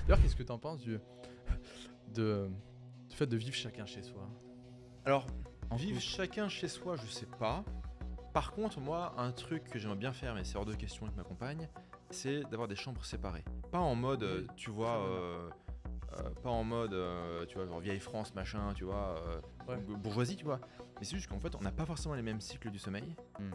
D'ailleurs, qu'est-ce que t'en penses du fait de vivre chacun chez soi? Alors, En vivre couple. chacun chez soi, je sais pas. Par contre, moi, un truc que j'aimerais bien faire, mais c'est hors de question avec ma compagne, c'est d'avoir des chambres séparées. Pas en mode, Oui, tu vois, très bonne. pas en mode, tu vois, genre vieille France, machin, tu vois, Ouais. bourgeoisie, tu vois. Mais c'est juste qu'en fait, on n'a pas forcément les mêmes cycles du sommeil. Hmm.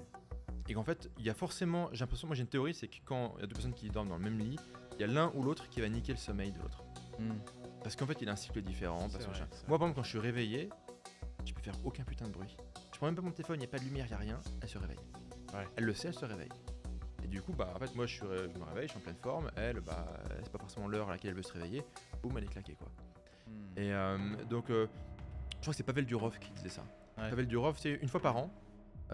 Et qu'en fait, il y a forcément, j'ai l'impression, moi j'ai une théorie, c'est que quand il y a deux personnes qui dorment dans le même lit, il y a l'un ou l'autre qui va niquer le sommeil de l'autre. Hmm. Parce qu'en fait, il a un cycle différent. C'est Parce que vrai, machin. c'est Moi, par exemple, quand je suis réveillé, je peux faire aucun putain de bruit. Je prends même pas mon téléphone, il n'y a pas de lumière, il n'y a rien, elle se réveille. Ouais. Elle le sait, elle se réveille. Et du coup, bah, en fait, moi, je me réveille, je suis en pleine forme. Elle, bah, c'est pas forcément l'heure à laquelle elle veut se réveiller. Boum, elle est claquée, quoi. Hmm. Et donc, je crois que c'est Pavel Durov qui disait ça. Ouais. Pavel Durov, c'est une fois par an,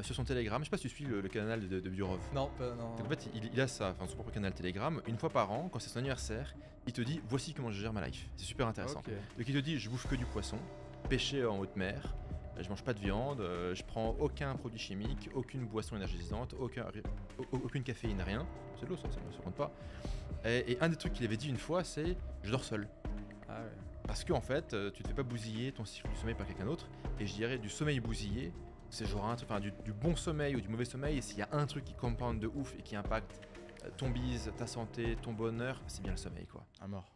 sur son Telegram. Je sais pas si tu suis le canal de Durov. Non, non. Donc, en fait, il a ça, enfin son propre canal Telegram. Une fois par an, quand c'est son anniversaire, il te dit voici comment je gère ma life. C'est super intéressant. Ok. Donc il te dit je bouffe que du poisson, pêché en haute mer, je mange pas de viande, je prends aucun produit chimique, aucune boisson énergisante, aucune caféine, rien. C'est de l'eau, ça ne se compte pas. Et un des trucs qu'il avait dit une fois, c'est je dors seul. Ah ouais. Parce que en fait, tu te fais pas bousiller ton cycle du sommeil par quelqu'un d'autre. Et je dirais du sommeil bousillé, c'est genre un truc, enfin du bon sommeil ou du mauvais sommeil. Et s'il y a un truc qui compound de ouf et qui impacte ton bise, ta santé, ton bonheur, c'est bien le sommeil, quoi. À mort.